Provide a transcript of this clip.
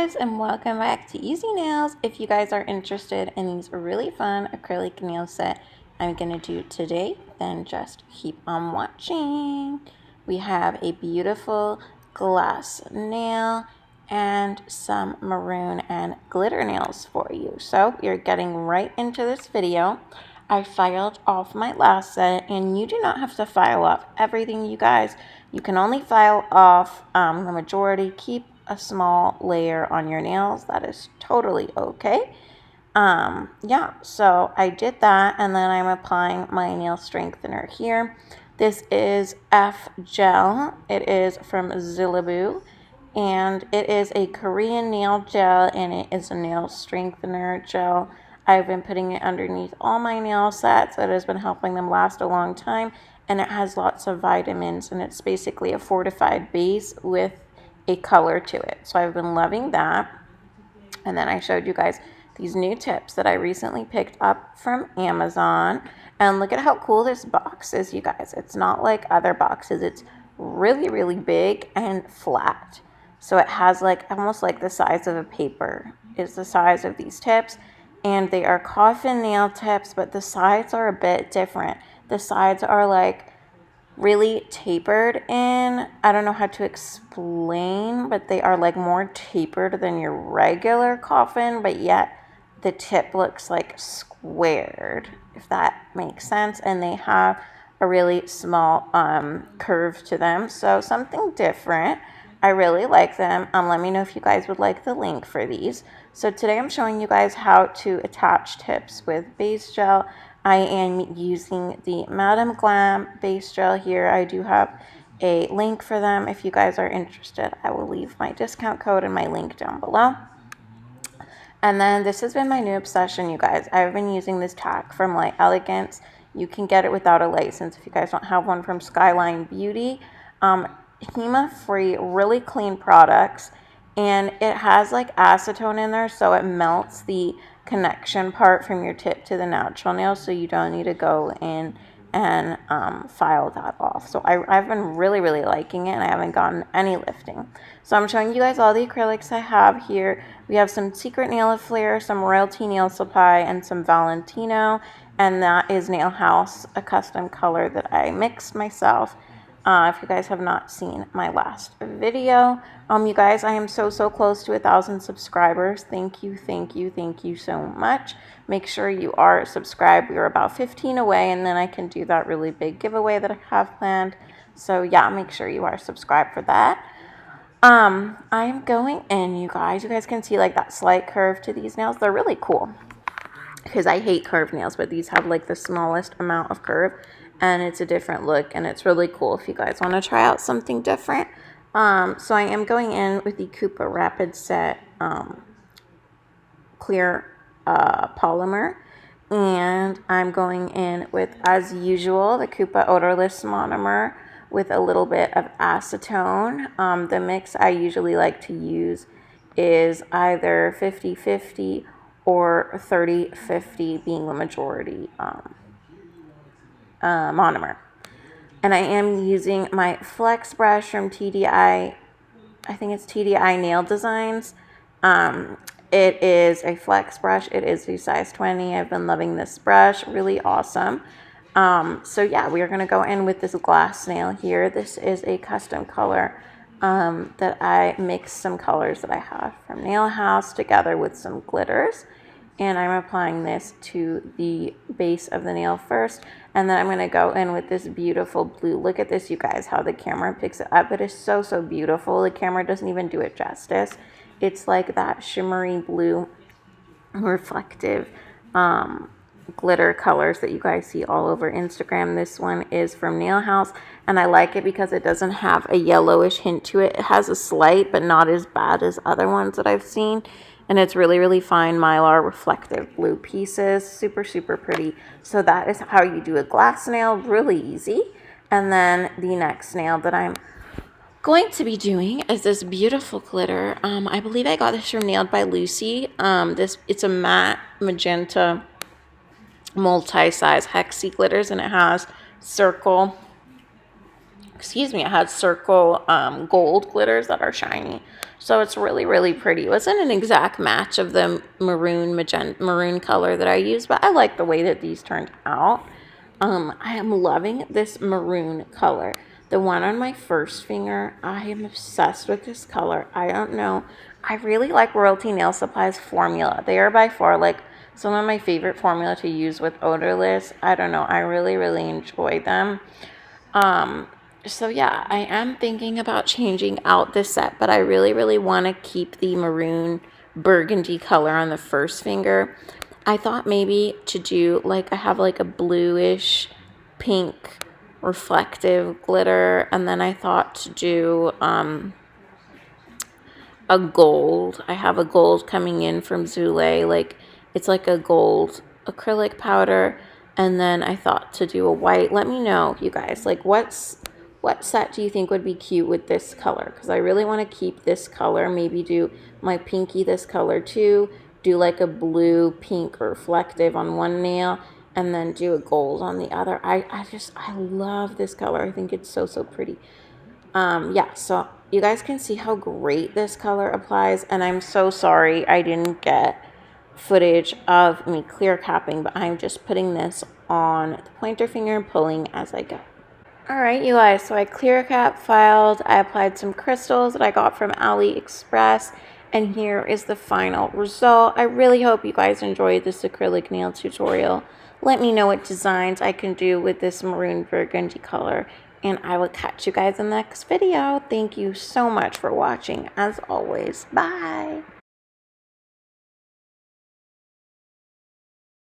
guys, and welcome back to Easy Nails. If you guys are interested in these really fun acrylic nail set I'm gonna do today, then just keep on watching. We have a beautiful glass nail and some maroon and glitter nails for you. So you're getting right into this video. I filed off my last set, and you do not have to file off everything, you guys. You can only file off the majority. Keep a small layer on your nails. That is totally okay. Yeah, so I did that, and then I'm applying my nail strengthener here. This is F Gel. It is from Zillaboo, and it is a Korean nail gel, and it is a nail strengthener gel. I've been putting it underneath all my nail sets. It has been helping them last a long time, and it has lots of vitamins, and it's basically a fortified base with a color to it. So I've been loving that. And then I showed you guys these new tips that I recently picked up from Amazon. And look at how cool this box is, you guys. It's not like other boxes. It's really, really big and flat. So it has like almost like the size of a paper is the size of these tips. And they are coffin nail tips, but the sides are a bit different. The sides are like really tapered in. I don't know how to explain, but they are like more tapered than your regular coffin, but yet the tip looks like squared, if that makes sense. And they have a really small curve to them, so something different. I really like them. Let me know if you guys would like the link for these. So today I'm showing you guys how to attach tips with base gel. I am using the Madam Glam base gel here. I do have a link for them. If you guys are interested, I will leave my discount code and my link down below. And then this has been my new obsession, you guys. I've been using this tack from Light Elegance. You can get it without a license if you guys don't have one, from Skyline Beauty. HEMA-free, really clean products. And it has like acetone in there, so it melts the connection part from your tip to the natural nail, so you don't need to go in and file that off. So I've been really, really liking it, and I haven't gotten any lifting. So I'm showing you guys all the acrylics I have here. We have some Secret Nail Flair, some Royalty Nail Supply, and some Valentino, and that is Nail House, a custom color that I mixed myself. If you guys have not seen my last video, you guys, I am so close to 1,000 subscribers. Thank you so much. Make sure you are subscribed. We are about 15 away, and then I can do that really big giveaway that I have planned. So yeah, make sure you are subscribed for that. I'm going in, you guys. You guys can see like that slight curve to these nails. They're really cool because I hate curved nails, but these have like the smallest amount of curve. And it's a different look, and it's really cool if you guys want to try out something different. So I am going in with the Koopa Rapid Set clear polymer, and I'm going in with, as usual, the Koopa Odorless Monomer with a little bit of acetone. The mix I usually like to use is either 50-50 or 30-50 being the majority monomer. And I am using my flex brush from TDI. I think it's TDI Nail Designs. It is a flex brush. It is a size 20. I've been loving this brush. Really awesome. So yeah, we are going to go in with this glass nail here. This is a custom color that I mixed some colors that I have from Nail House together with some glitters. And I'm applying this to the base of the nail first. And then I'm going to go in with this beautiful blue. Look at this, you guys, how the camera picks it up. It is so beautiful. The camera doesn't even do it justice. It's like that shimmery blue, reflective glitter colors that you guys see all over Instagram. This one is from Nail House, and I like it because it doesn't have a yellowish hint to it. It has a slight, but not as bad as other ones that I've seen. And it's really fine mylar reflective blue pieces. Super pretty. So that is how you do a glass nail. Really easy. And then the next nail that I'm going to be doing is this beautiful glitter. I believe I got this from Nailed by Lucy. It's a matte magenta multi-size hexy glitters, and it has circle, excuse me, it has circle gold glitters that are shiny. So it's really, really pretty. It wasn't an exact match of the maroon color that I used, but I like the way that these turned out. I am loving this maroon color. The one on my first finger, I am obsessed with this color. I don't know. I really like Royalty Nail Supply's formula. They are by far like some of my favorite formula to use with odorless. I don't know. I really, really enjoy them. So yeah, I am thinking about changing out this set, but I really, really want to keep the maroon burgundy color on the first finger. I thought maybe to do like, I have like a bluish pink reflective glitter, and then I thought to do a gold. I have a gold coming in from Zule, like it's like a gold acrylic powder, and then I thought to do a white. Let me know, you guys, like what set do you think would be cute with this color? Because I really want to keep this color, maybe do my pinky this color too, do like a blue pink reflective on one nail, and then do a gold on the other. I love this color. I think it's so pretty. Yeah, so you guys can see how great this color applies, and I'm so sorry I didn't get footage of me clear capping, but I'm just putting this on the pointer finger and pulling as I go. Alright, you guys, so I clear cap filed, I applied some crystals that I got from AliExpress, and here is the final result. I really hope you guys enjoyed this acrylic nail tutorial. Let me know what designs I can do with this maroon burgundy color, and I will catch you guys in the next video. Thank you so much for watching, as always. Bye!